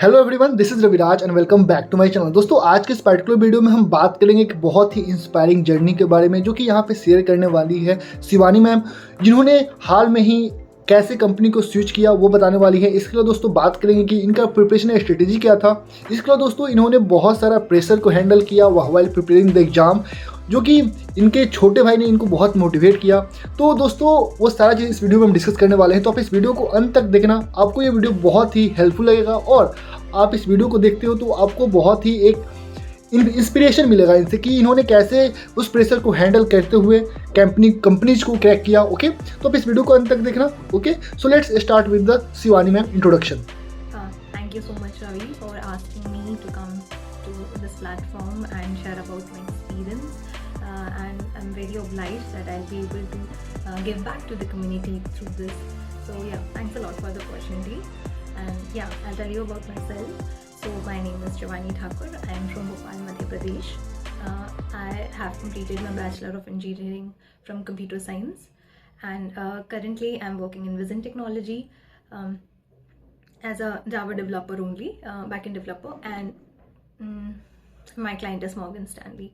Hello everyone, this is Raviraj and welcome back to my channel. दोस्तों, आज के इस पर्टिकुलर वीडियो में हम बात करेंगे एक बहुत ही इंस्पायरिंग जर्नी के बारे में, जो कि यहाँ पे शेयर करने वाली है शिवानी मैम, जिन्होंने हाल में ही कैसे कंपनी को स्विच किया वो बताने वाली है। इसके लिए दोस्तों बात करेंगे कि इनका प्रिपरेशन स्ट्रेटेजी क्या था। इसके लिए दोस्तों इन्होंने बहुत सारा प्रेशर को हैंडल किया व्हाइल प्रिपेयरिंग द एग्जाम, जो कि इनके छोटे भाई ने इनको बहुत मोटिवेट किया। तो दोस्तों वो सारा चीज़ इस वीडियो में हम डिस्कस करने वाले हैं, तो आप इस वीडियो को अंत तक देखना। आपको ये वीडियो बहुत ही हेल्पफुल लगेगा और आप इस वीडियो को देखते हो तो आपको बहुत ही एक इंस्पिरेशन मिलेगा इनसे कि इन्होंने कैसे उस प्रेशर को हैंडल करते हुए कंपनीज को क्रैक किया। ओके, तो आप इस वीडियो को अंत तक देखना। Okay, so let's start with the Shivani ma'am introduction. Thank you so much, Ravi, for asking me to come to this platform and share about my experience. And I'm very obliged that I'll be able to give back to the community through this. So yeah, thanks a lot for the opportunity. And yeah, I'll tell you about myself. So my name is Shivani Thakur. I am from Bhopal, Madhya Pradesh. I have completed my Bachelor of Engineering from Computer Science, and currently I'm working in Vision Technology. As a Java developer only, backend developer, and my client is Morgan Stanley.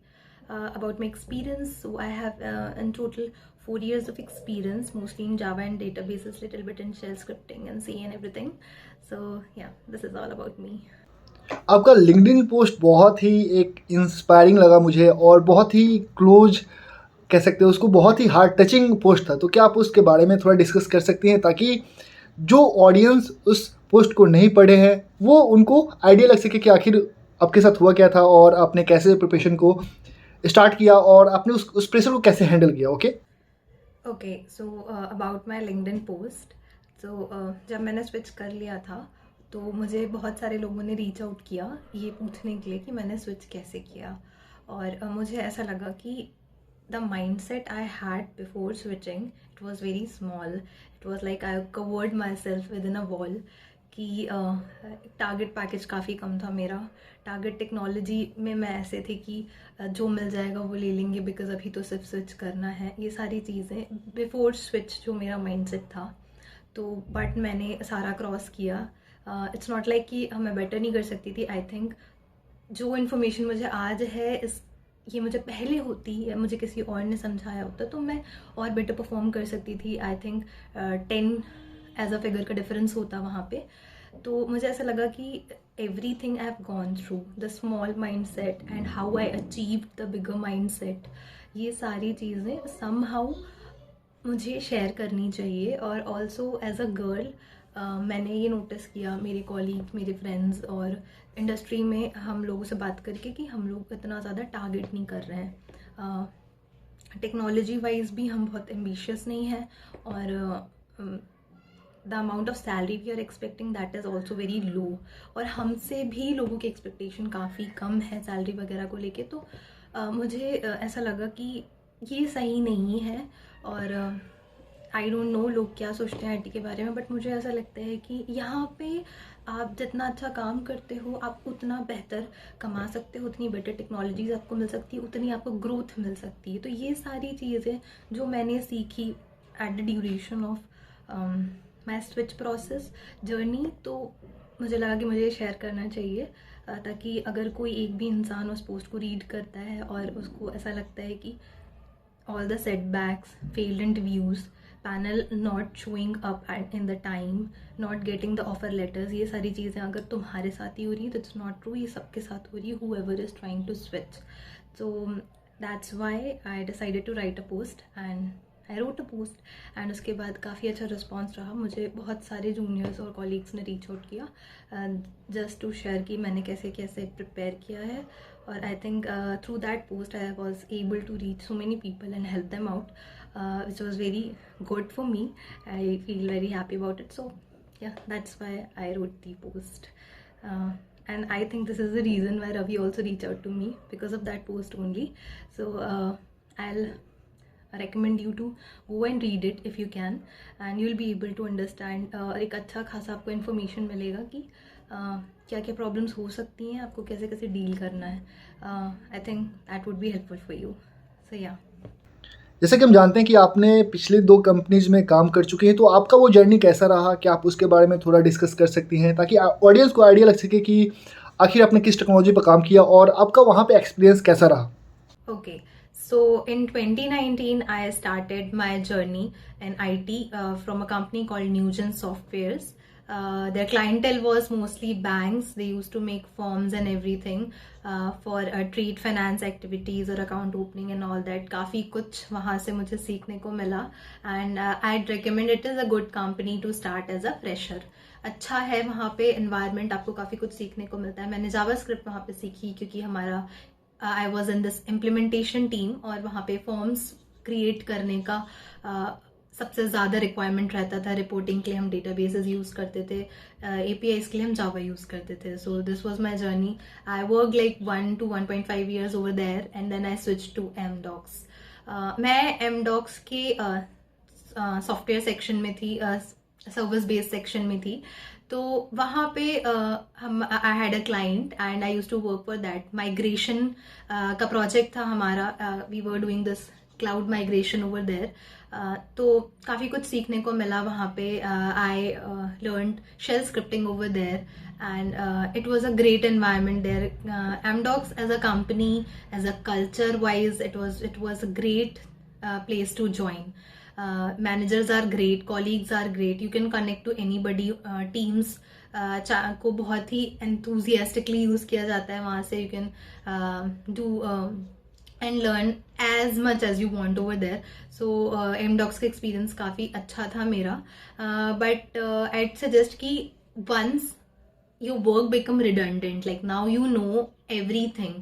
About my experience, so I have in total 4 years of experience, mostly in Java and databases, little bit in shell scripting and C and everything. So yeah, this is all about me. आपका LinkedIn post बहुत ही एक inspiring लगा मुझे और बहुत ही close कह सकते हो उसको, बहुत ही हार्ट टचिंग पोस्ट था। तो क्या आप उसके बारे में थोड़ा डिस्कस कर सकती हैं, ताकि जो ऑडियंस उस पोस्ट को नहीं पढ़े हैं वो उनको आइडिया लग सके कि आखिर आपके साथ हुआ क्या था और आपने कैसे प्रिपरेशन को स्टार्ट किया और आपने उस प्रेशर को कैसे हैंडल किया। Okay Okay, so about my LinkedIn post. So जब मैंने स्विच कर लिया था तो मुझे बहुत सारे लोगों ने रीच आउट किया ये पूछने के लिए कि मैंने स्विच कैसे किया। और मुझे ऐसा लगा कि the mindset I had before switching, it was very small. It was like I covered myself within a wall कि टारगेट पैकेज काफ़ी कम था मेरा। टारगेट टेक्नोलॉजी में मैं ऐसे थी कि जो मिल जाएगा वो ले लेंगे, बिकॉज अभी तो सिर्फ स्विच करना है। ये सारी चीज़ें बिफोर स्विच जो मेरा माइंडसेट था। तो बट मैंने सारा क्रॉस किया। इट्स नॉट लाइक कि मैं बेटर नहीं कर सकती थी। आई थिंक जो इन्फॉर्मेशन मुझे आज है ये मुझे पहले होती या मुझे किसी और ने समझाया होता तो मैं और बेटर परफॉर्म कर सकती थी। I think 10 as a figure का डिफरेंस होता वहाँ पे। तो मुझे ऐसा लगा कि everything I have gone through the small mindset and how I achieve the bigger mindset, ये सारी चीज़ें समहाउ मुझे शेयर करनी चाहिए। और ऑल्सो एज अ गर्ल मैंने ये नोटिस किया, मेरे कॉलीग, मेरे फ्रेंड्स और इंडस्ट्री में हम लोगों से बात करके, कि हम लोग इतना ज़्यादा टारगेट नहीं कर रहे हैं। टेक्नोलॉजी वाइज भी हम बहुत एम्बिशियस नहीं हैं, और the amount of salary we are expecting that is also very low. और हमसे भी लोगों की एक्सपेक्टेशन काफ़ी कम है सैलरी वगैरह को लेके। तो मुझे ऐसा लगा कि ये सही नहीं है। और आई डोंट नो लोग क्या सोचते हैं आईटी के बारे में, बट मुझे ऐसा लगता है कि यहाँ पे आप जितना अच्छा काम करते हो आप उतना बेहतर कमा सकते हो, उतनी बेटर टेक्नोलॉजीज आपको मिल सकती है, उतनी आपको ग्रोथ मिल सकती है। तो ये सारी चीज़ें जो मैंने सीखी at the duration of my switch process journey, तो मुझे लगा कि मुझे शेयर करना चाहिए, ताकि अगर कोई एक भी इंसान उस पोस्ट को रीड करता है और उसको ऐसा लगता है कि all the setbacks, failed interviews, panel not showing up in the time, not getting the offer letters, ये सारी चीज़ें अगर तुम्हारे साथ ही हो रही है तो it's not true, ये सबके साथ हो रही है, whoever is trying to switch. So that's why I decided to write a post and I wrote a post, and उसके बाद काफ़ी अच्छा रिस्पॉन्स रहा। मुझे बहुत सारे जूनियर्स और कॉलीग्स ने रीच आउट किया जस्ट टू शेयर कि मैंने कैसे कैसे प्रिपेयर किया है। और I think through that post I was able to reach so many people and help them out, which was very good for me. I feel very happy about it. So yeah, that's why I wrote the post. And I think this is the reason why Ravi also reached out to me, because of that post only. So I'll recommend you to go and read it if you can, and you'll be able to understand एक अच्छा खासा आपको information मिलेगा कि क्या क्या problems हो सकती हैं, आपको कैसे कैसे डील करना है। I think that would be helpful for you. So yeah जैसे कि हम जानते हैं कि आपने पिछले 2 कंपनीज में काम कर चुके हैं, तो आपका वो जर्नी कैसा रहा? क्या आप उसके बारे में थोड़ा डिस्कस कर सकती हैं ताकि ऑडियंस को आइडिया लग सके कि आखिर आपने किस टेक्नोलॉजी पर काम किया और आपका वहाँ पे एक्सपीरियंस कैसा रहा? Okay, so in 2019, I started my journey in IT from a company called Newgen Softwares. Their clientele was mostly banks. They used to make forms and everything for trade finance activities or account opening and all that. काफ़ी कुछ वहाँ से मुझे सीखने को मिला and I'd recommend it as a good company to start as a fresher. अच्छा है वहाँ पे environment, आपको काफ़ी कुछ सीखने को मिलता है. मैंने जावास्क्रिप्ट वहाँ पे सीखी क्योंकि हमारा I was in this implementation team और वहाँ पे फॉर्म्स क्रिएट करने का सबसे ज़्यादा रिक्वायरमेंट रहता था. रिपोर्टिंग के लिए हम डेटाबेसेस यूज़ करते थे, APIs के लिए हम जावा यूज़ करते थे. So this was my journey. I work like 1 to 1.5 years over there and then I switch to Amdocs. मैं एमडॉक्स के सॉफ्टवेयर सेक्शन में थी, सर्विस बेस्ड सेक्शन में थी. तो वहाँ पे हम I had a client and I use to work for that. Migration का प्रोजेक्ट था हमारा. We were doing this cloud migration over there. तो काफ़ी कुछ सीखने को मिला वहाँ पे. I learn shell scripting over there and it was a great environment there. Amdocs as a company, as a culture wise, it was a great place to join. Managers are great, colleagues are great, you can connect to anybody. Teams को बहुत ही enthusiastically use किया जाता है वहाँ से. You can do and learn as much as you want over there. So mdocs का experience काफ़ी अच्छा था मेरा. But I'd suggest कि once your work become redundant, like now you know everything,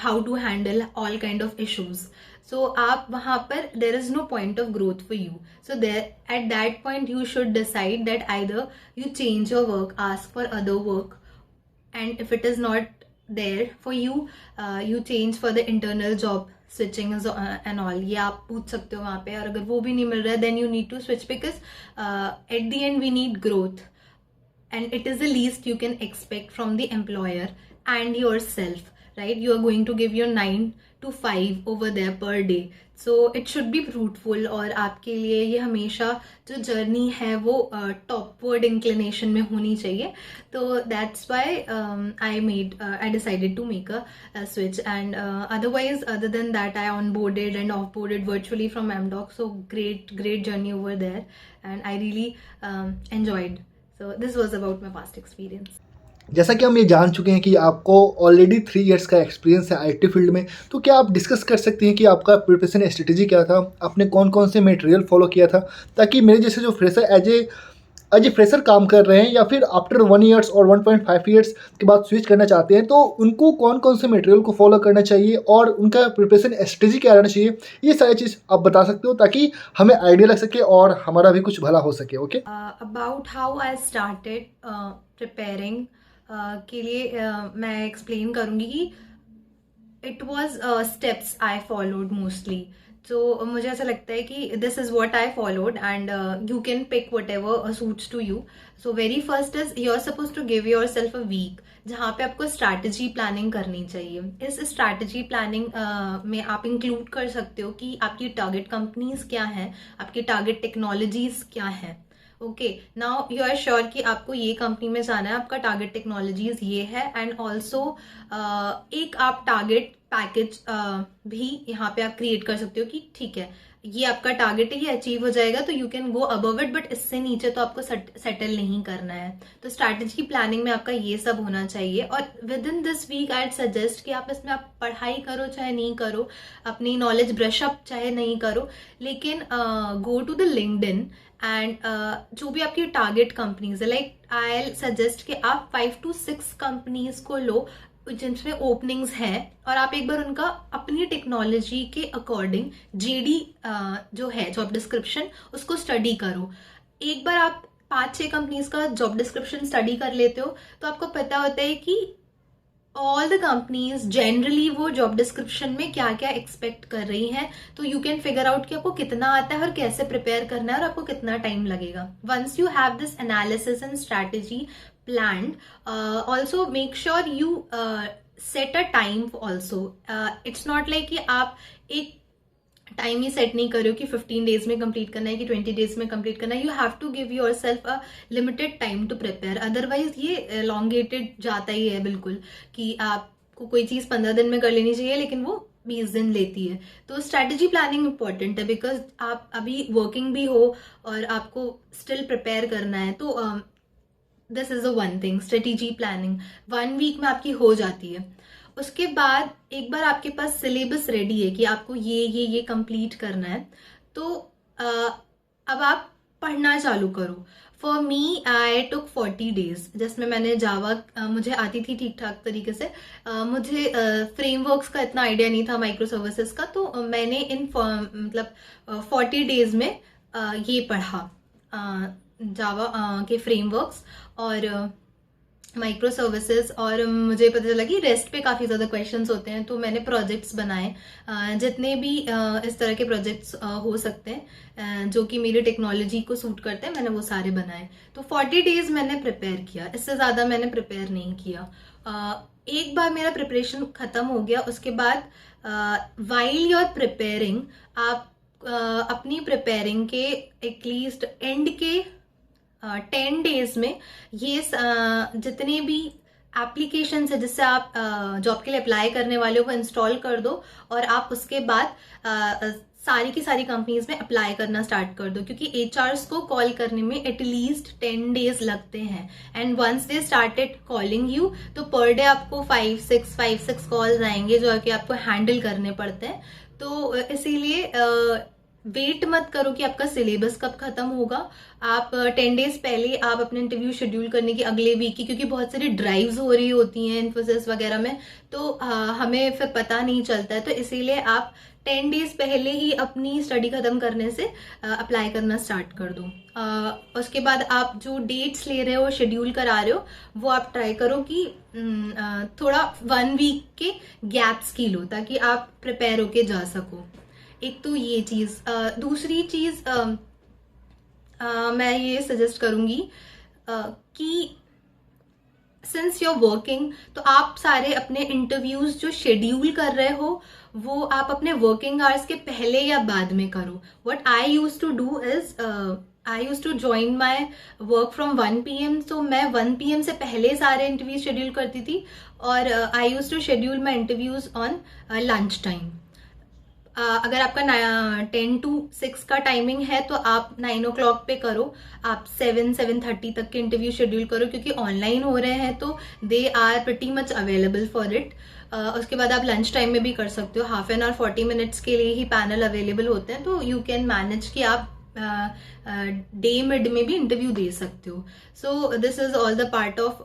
how to handle all kind of issues. So आप वहाँ पर there is no point of growth for you. So there at that point you should decide that either you change your work, ask for other work, and if it is not there for you, you change for the internal job switching and all. ये आप पूछ सकते हो वहाँ पे. और अगर वो भी नहीं मिल रहा है then you need to switch because at the end we need growth. And it is the least you can expect from the employer and yourself, right? You are going to give your 9 to 5 over there per day. So it should be fruitful. और आपके लिए ये हमेशा जो journey है वो टॉपवर्ड inclination में होनी चाहिए. तो that's why I decided to make a switch. And otherwise, other than that, I onboarded and offboarded virtually from Amdocs. So great journey over there, and I really enjoyed. So this was about my past experience. जैसा कि हम ये जान चुके हैं कि आपको already 3 years का एक्सपीरियंस है आईटी फील्ड में, तो क्या आप डिस्कस कर सकती हैं कि आपका प्रिपरेशन स्ट्रेटेजी क्या था? आपने कौन-कौन से मटेरियल फॉलो किया था? ताकि मेरे जैसे जो फ्रेशर एज ए फ्रेशर काम कर रहे हैं या फिर आफ्टर 1 ईयर्स और 1.5 ईयर्स के बाद स्विच करना चाहते हैं, तो उनको कौन-कौन से मटेरियल को फॉलो करना चाहिए और उनका प्रिपरेशन स्ट्रेटेजी क्या रहना चाहिए? ये सारी चीज़ आप बता सकते हो ताकि हमें आइडिया लग सके और हमारा भी कुछ भला हो सके. Okay? About how I started preparing के लिए मैं एक्सप्लेन करूँगी कि it was steps I followed mostly. तो मुझे ऐसा लगता है कि this is what I followed and you can pick whatever suits to you. So very first is you are suppose to give yourself a week जहाँ पे आपको strategy planning करनी चाहिए. इस स्ट्रैटेजी प्लानिंग में आप include कर सकते हो कि आपकी टारगेट कंपनीज क्या हैं, आपकी टारगेट टेक्नोलॉजीज क्या हैं. Okay, now you are sure कि आपको ये कंपनी में जाना है, आपका टारगेट टेक्नोलॉजीज ये है. एंड ऑल्सो एक आप टारगेट पैकेज भी यहाँ पे आप क्रिएट कर सकते हो कि ठीक है ये आपका टारगेट है, ये अचीव हो जाएगा तो you can go above it, but इससे नीचे तो आपको सेटल नहीं करना है. तो स्ट्रैटेजी प्लानिंग में आपका ये सब होना चाहिए. और within this week I suggest कि आप इसमें आप पढ़ाई करो चाहे नहीं करो, अपनी नॉलेज ब्रश अप चाहे नहीं करो, लेकिन go to the LinkedIn and जो भी आपकी टारगेट कंपनीज है, लाइक आई सजेस्ट कि आप 5 to 6 कंपनीज को लो जिनमें ओपनिंग्स हैं और आप एक बार उनका अपनी टेक्नोलॉजी के अकॉर्डिंग जेडी जो है जॉब डिस्क्रिप्शन उसको स्टडी करो. एक बार आप 5-6 कंपनीज का जॉब डिस्क्रिप्शन स्टडी कर लेते हो तो आपको पता होता है कि ऑल द कंपनीज जनरली वो जॉब डिस्क्रिप्शन में क्या क्या एक्सपेक्ट कर रही हैं. तो यू कैन फिगर आउट कि आपको कितना आता है और कैसे प्रिपेयर करना है और आपको कितना टाइम लगेगा. Once you have this analysis and strategy planned, also make sure you set a time also. It's not like कि आप एक टाइम ही सेट नहीं करो कि 15 डेज में कंप्लीट करना है कि 20 डेज में कंप्लीट करना है. You have to give yourself a limited time to prepare. Otherwise ये एलोंगेटेड जाता ही है बिल्कुल, कि आपको कोई चीज़ 15 दिन में कर लेनी चाहिए लेकिन वो 20 दिन लेती है. तो स्ट्रैटेजी प्लानिंग इंपॉर्टेंट है, बिकॉज आप अभी वर्किंग भी हो और आपको स्टिल प्रिपेयर करना है. तो this is a one thing, strategy planning 1 week में आपकी हो जाती है. उसके बाद एक बार आपके पास सिलेबस रेडी है कि आपको ये कंप्लीट करना है, तो अब आप पढ़ना चालू करो. For me I took 40 days, जिसमें मैंने जावा मुझे आती थी ठीक ठाक तरीके से. मुझे फ्रेमवर्क्स का इतना आइडिया नहीं था, माइक्रो सर्विसेज का. तो मैंने इन मतलब 40 डेज में ये पढ़ा, जावा के फ्रेमवर्क्स और माइक्रो सर्विसेज. और मुझे पता चला कि रेस्ट पे काफ़ी ज़्यादा क्वेश्चंस होते हैं, तो मैंने प्रोजेक्ट्स बनाए, जितने भी इस तरह के प्रोजेक्ट्स हो सकते हैं जो कि मेरी टेक्नोलॉजी को सूट करते हैं, मैंने वो सारे बनाए. तो 40 डेज मैंने प्रिपेयर किया, इससे ज़्यादा मैंने प्रिपेयर नहीं किया. एक बार मेरा प्रिपरेशन ख़त्म हो गया, उसके बाद वाइल यू आर प्रिपेयरिंग, आप अपनी प्रिपेयरिंग के एटलीस्ट एंड के 10 डेज में ये जितने भी एप्लीकेशन है जिससे आप जॉब के लिए अप्लाई करने वाले हो वो इंस्टॉल कर दो, और आप उसके बाद सारी की सारी कंपनीज में अप्लाई करना स्टार्ट कर दो, क्योंकि एचआरस को कॉल करने में एटलीस्ट 10 डेज लगते हैं. And once they started calling you, तो पर डे आपको 5-6 कॉल्स आएंगे जो कि आपको हैंडल करने पड़ते हैं. तो इसीलिए वेट मत करो कि आपका सिलेबस कब खत्म होगा. आप 10 डेज पहले आप अपने इंटरव्यू शेड्यूल करने की अगले वीक की, क्योंकि बहुत सारी ड्राइव्स हो रही होती हैं इन्फोसिस वगैरह में, तो हमें फिर पता नहीं चलता है. तो इसीलिए आप 10 डेज पहले ही अपनी स्टडी खत्म करने से अप्लाई करना स्टार्ट कर दो. उसके बाद आप जो डेट्स ले रहे हो, शेड्यूल करा रहे हो, वो आप ट्राई करो कि थोड़ा 1 वीक के गैप्स की लो, ताकि आप प्रिपेयर होके जा सको. एक तो ये चीज़. दूसरी चीज़ मैं ये सजेस्ट करूँगी कि सिंस यू आर वर्किंग, तो आप सारे अपने इंटरव्यूज जो शेड्यूल कर रहे हो वो आप अपने वर्किंग आवर्स के पहले या बाद में करो. What I use to do is I use to join my work from 1 PM. तो मैं 1 PM से पहले सारे इंटरव्यूज शेड्यूल करती थी, और I use to schedule my interviews on lunch time. अगर आपका 10 to 6 का टाइमिंग है तो आप 9 o'clock पे करो. आप 7-7:30 तक के इंटरव्यू शेड्यूल करो, क्योंकि ऑनलाइन हो रहे हैं तो they are pretty much available for it. उसके बाद आप लंच टाइम में भी कर सकते हो. हाफ एन आवर 40 मिनट्स के लिए ही पैनल अवेलेबल होते हैं, तो यू कैन मैनेज कि आप डे मिड में भी इंटरव्यू दे सकते हो. So this is all the part of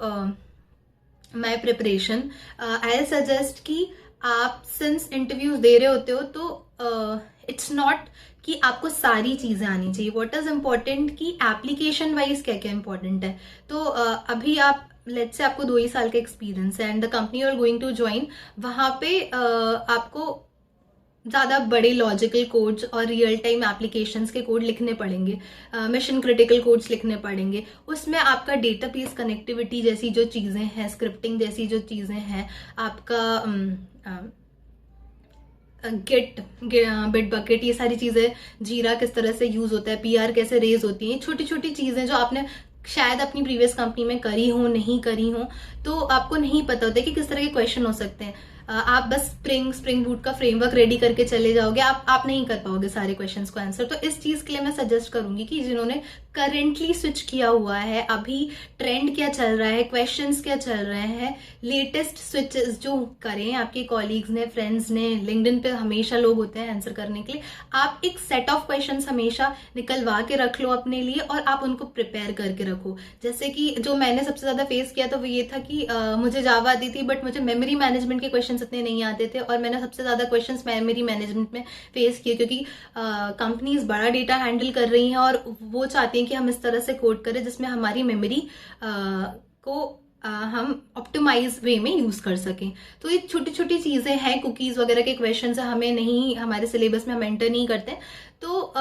my preparation. I suggest कि आप सिंस इंटरव्यूज दे रहे होते हो, तो इट्स नॉट कि आपको सारी चीजें आनी चाहिए. व्हाट इज इम्पोर्टेंट कि एप्लीकेशन वाइज क्या क्या इंपॉर्टेंट है. तो अभी आप लेट्स से आपको 2 ही साल का एक्सपीरियंस है, and the company you are going to join, वहां पे आपको ज़्यादा बड़े लॉजिकल कोड्स और रियल टाइम एप्लीकेशंस के कोड लिखने पड़ेंगे, मिशन क्रिटिकल कोड्स लिखने पड़ेंगे. उसमें आपका डेटाबेस कनेक्टिविटी जैसी जो चीज़ें हैं, स्क्रिप्टिंग जैसी जो चीज़ें हैं, आपका गिट बिट बकेट, ये सारी चीज़ें, जीरा किस तरह से यूज़ होता है, PR कैसे रेज होती हैं, छोटी छोटी चीज़ें जो आपने शायद अपनी प्रीवियस कंपनी में करी हो, नहीं करी हो, तो आपको नहीं पता होता है कि किस तरह के क्वेश्चन हो सकते हैं. आप बस स्प्रिंग बूट का फ्रेमवर्क रेडी करके चले जाओगे, आप नहीं कर पाओगे सारे क्वेश्चंस को आंसर. तो इस चीज़ के लिए मैं सजेस्ट करूंगी कि जिन्होंने करेंटली स्विच किया हुआ है, अभी ट्रेंड क्या चल रहा है, क्वेश्चंस क्या चल रहे हैं, लेटेस्ट स्विचेस जो करें आपके कॉलीग्स ने, फ्रेंड्स ने. लिंक्डइन पे हमेशा लोग होते हैं आंसर करने के लिए. आप एक सेट ऑफ क्वेश्चंस हमेशा निकलवा के रख लो अपने लिए, और आप उनको प्रिपेयर करके रखो. जैसे कि जो मैंने सबसे ज़्यादा फेस किया तो वो ये था कि मुझे जावा आती थी, बट मुझे मेमोरी मैनेजमेंट के क्वेश्चन इतने नहीं आते थे, और मैंने सबसे ज़्यादा क्वेश्चंस मेमोरी मैनेजमेंट में फेस किए, क्योंकि कंपनीज बड़ा डेटा हैंडल कर रही हैं और वो चाहती हैं कि हम इस तरह से कोड करें जिसमें हमारी मेमोरी को हम ऑप्टिमाइज वे में यूज कर सकें. तो ये छोटी छोटी चीजें हैं. कुकीज वगैरह के क्वेश्चन हमें नहीं, हमारे सिलेबस में हम एंटर नहीं करते. तो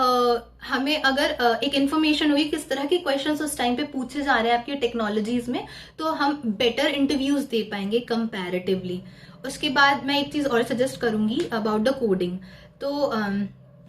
हमें अगर एक इन्फॉर्मेशन हुई किस तरह के क्वेश्चंस उस टाइम पे पूछे जा रहे हैं आपकी टेक्नोलॉजीज में, तो हम बेटर इंटरव्यूज दे पाएंगे कंपैरेटिवली. उसके बाद मैं एक चीज और सजेस्ट करूंगी अबाउट द कोडिंग. तो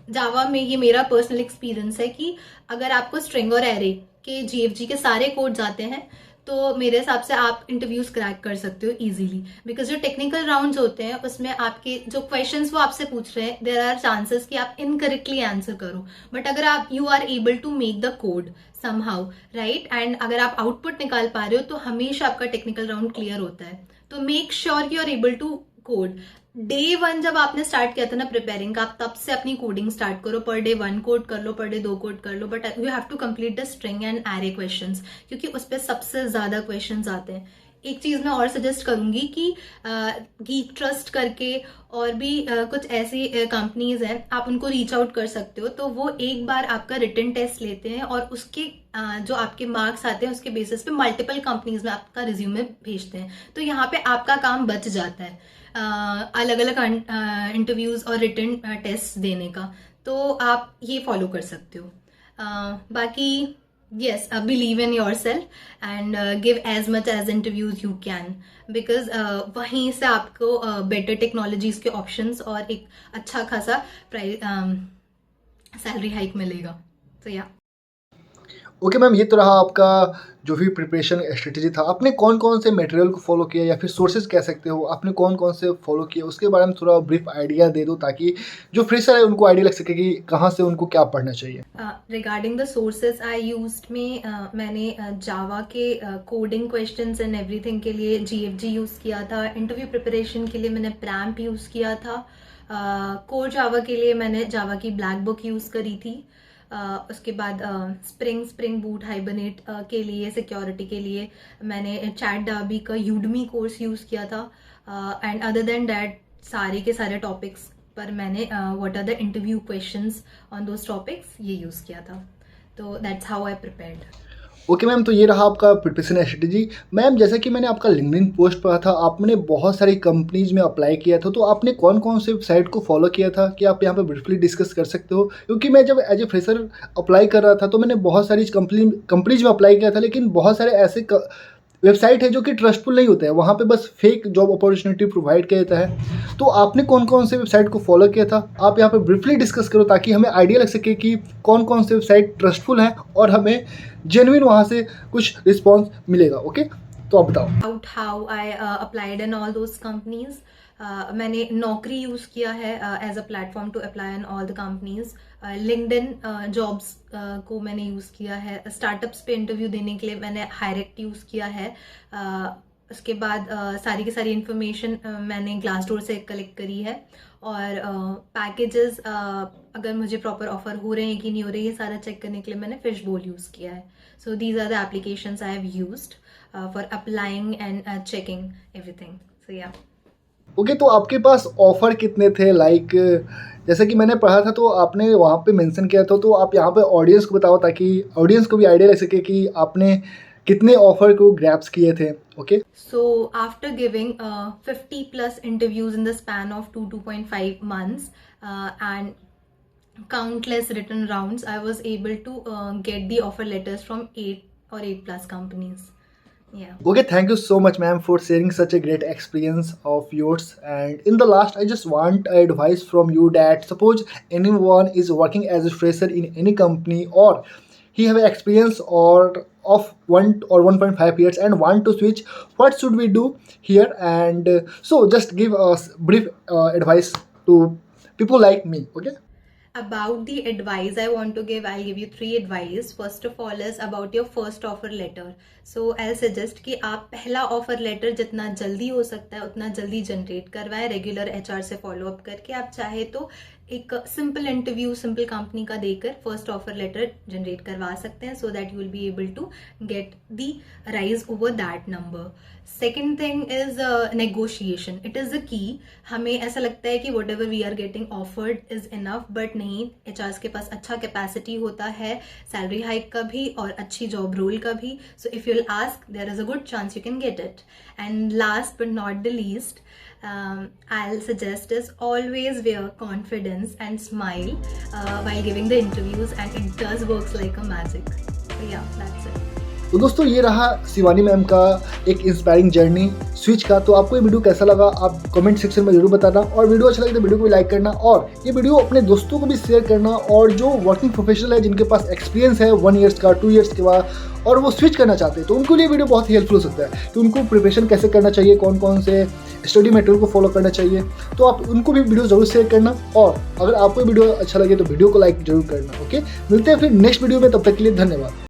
जावा में ये मेरा पर्सनल एक्सपीरियंस है कि अगर आपको स्ट्रिंग और एरे के जीएफजी के सारे कोड्स आते हैं तो मेरे हिसाब से आप इंटरव्यूज क्रैक कर सकते हो इजीली, बिकॉज जो टेक्निकल राउंड्स होते हैं उसमें आपके जो क्वेश्चंस वो आपसे पूछ रहे हैं देयर आर चांसेस कि आप इनकरेक्टली आंसर करो, बट अगर आप you are able to make the code somehow right and अगर आप आउटपुट निकाल पा रहे हो तो हमेशा आपका टेक्निकल राउंड क्लियर होता है. तो make sure you are able to code. Day 1 जब आपने स्टार्ट किया था ना प्रिपेयरिंग का, आप तब से अपनी कोडिंग स्टार्ट करो. पर डे 1 कोड कर लो, पर डे 2 कोड कर लो, but you have to complete the string and array questions, क्योंकि उस पर सबसे ज्यादा क्वेश्चंस आते हैं. एक चीज मैं और सजेस्ट करूंगी कि गीक ट्रस्ट करके और भी कुछ ऐसी कंपनीज हैं, आप उनको रीच आउट कर सकते हो. तो वो एक बार आपका रिटन टेस्ट लेते हैं और उसके जो आपके मार्क्स आते हैं उसके बेसिस पे मल्टीपल कंपनीज में आपका रिज्यूमे भेजते हैं. तो यहाँ पे आपका काम बच जाता है अलग अलग इंटरव्यूज और रिटन टेस्ट देने का. तो आप ये फॉलो कर सकते हो. बाकी yes, believe in yourself and give as much as interviews you can, because वहीं से आपको better technologies के options और एक अच्छा खासा सैलरी हाइक मिलेगा. तो या ओके मैम, ये तो रहा आपका जो भी प्रिपरेशन स्ट्रेटेजी था. आपने कौन कौन से मटेरियल को फॉलो किया या फिर सोर्सेज कह सकते हो, आपने कौन कौन से फॉलो किए उसके बारे में थोड़ा ब्रीफ आइडिया दे दो ताकि जो फ्रेशर है उनको आइडिया लग सके कि कहाँ से उनको क्या पढ़ना चाहिए. Regarding the sources I used में मैंने जावा के कोडिंग क्वेश्चंस एंड एवरीथिंग के लिए जीएफजी यूज़ किया था. इंटरव्यू प्रिपरेशन के लिए मैंने प्रैम्प यूज़ किया था. कोर जावा के लिए मैंने जावा की ब्लैक बुक यूज़ करी थी. उसके बाद स्प्रिंग बूट हाइबरनेट के लिए सिक्योरिटी के लिए मैंने चैटडाबी का यूडमी कोर्स यूज़ किया था. एंड अदर देन डैट सारे के सारे टॉपिक्स पर मैंने what are the interview questions on those topics ये यूज़ किया था. तो that's how I prepared. Okay ma'am, तो ये रहा आपका प्रिपरेशन स्ट्रेटेजी. मैम, जैसा कि मैंने आपका लिंक्डइन पोस्ट पढ़ा था, आपने बहुत सारी कंपनीज में अप्लाई किया था, तो आपने कौन कौन से वेबसाइट को फॉलो किया था कि आप यहाँ पे ब्रीफली डिस्कस कर सकते हो? क्योंकि मैं जब एज ए फ्रेशर अप्लाई कर रहा था तो मैंने बहुत सारी कंपनीज में अप्लाई किया था, लेकिन बहुत सारे ऐसे वेबसाइट है जो कि ट्रस्टफुल नहीं होता है, वहाँ पे बस फेक जॉब अपॉर्चुनिटी प्रोवाइड किया जाता है. तो आपने कौन कौन से वेबसाइट को फॉलो किया था? आप यहाँ पे ब्रीफली डिस्कस करो ताकि हमें आइडिया लग सके कि कौन कौन से वेबसाइट ट्रस्टफुल हैं और हमें जेन्युइन वहाँ से कुछ रिस्पॉन्स मिलेगा. ओके, तो आप बताओ. About how I applied in all those companies. मैंने नौकरी यूज़ किया है as a platform to apply in all the companies. LinkedIn jobs को मैंने यूज़ किया है. स्टार्टअप्स पे इंटरव्यू देने के लिए मैंने हायरेक्ट यूज़ किया है. उसके बाद सारी की सारी इन्फॉर्मेशन मैंने ग्लासडोर से कलेक्ट करी है. और पैकेजेस अगर मुझे प्रॉपर ऑफर हो रहे हैं कि नहीं हो रहे, ये सारा चेक करने के लिए मैंने फिशबोल यूज़ किया है. So these are the applications I have used for applying and checking everything. So yeah okay, तो आपके पास ऑफ़र कितने थे? लाइक जैसे कि मैंने पढ़ा था तो आपने वहाँ पे मेंशन किया था, तो आप यहाँ पे ऑडियंस को बताओ ताकि ऑडियंस को भी आइडिया लग सके कि आपने कितने ऑफ़र को ग्रैब्स किए थे. Okay, so after giving 50 plus interviews in the span of 2.5 months and countless written rounds, I was able to get the offer letters from 8 or 8 plus companies. Yeah. Okay, thank you so much, ma'am, for sharing such a great experience of yours. And in the last, I just want advice from you that suppose anyone is working as a fresher in any company or he have experience or of 1 or 1.5 years and want to switch, what should we do here? And so just give us brief advice to people like me. Okay. About the advice I want to give, I'll give you 3 advice. First of all is about your first offer letter. So I'll suggest कि आप पहला offer letter जितना जल्दी हो सकता है उतना जल्दी जनरेट करवाएं. रेगुलर एचआर से फॉलो अप करके आप चाहे तो एक सिंपल इंटरव्यू सिंपल कंपनी का देकर फर्स्ट ऑफर लेटर जनरेट करवा सकते हैं, so that you will be able to get the raise over that number. Second thing is negotiation. It is the key. हमें ऐसा लगता है कि whatever we are getting offered is enough, but नहीं. HRs के पास अच्छा capacity होता है सैलरी हाइक का भी और अच्छी जॉब रोल का भी. So if you will ask, there is a good chance you can get it. And last but not the least, I'll suggest is always wear confidence and smile while giving the interviews, and it does works like a magic. So yeah, that's it. तो दोस्तों ये रहा Shivani ma'am का एक inspiring journey switch का। तो आपको ये वीडियो कैसा लगा आप कमेंट सेक्शन में जरूर बताना, और वीडियो अच्छा लगे तो वीडियो को लाइक करना, और ये वीडियो अपने दोस्तों को भी शेयर करना। और जो वर्किंग प्रोफेशनल है, जिनके पास एक्सपीरियंस है 1 ईयर्स का, 2 ईयर्स के बाद, और वो स्विच करना चाहते हैं, तो उनको लिए वीडियो बहुत ही हेल्पफुल हो सकता है कि उनको प्रिपरेशन कैसे करना चाहिए, कौन कौन से स्टडी मटेरियल को फॉलो करना चाहिए। तो आप उनको भी वीडियो जरूर शेयर करना, और अगर आपको वीडियो अच्छा लगे तो वीडियो को लाइक जरूर करना। ओके, मिलते हैं फिर नेक्स्ट वीडियो में, तब तक के लिए धन्यवाद।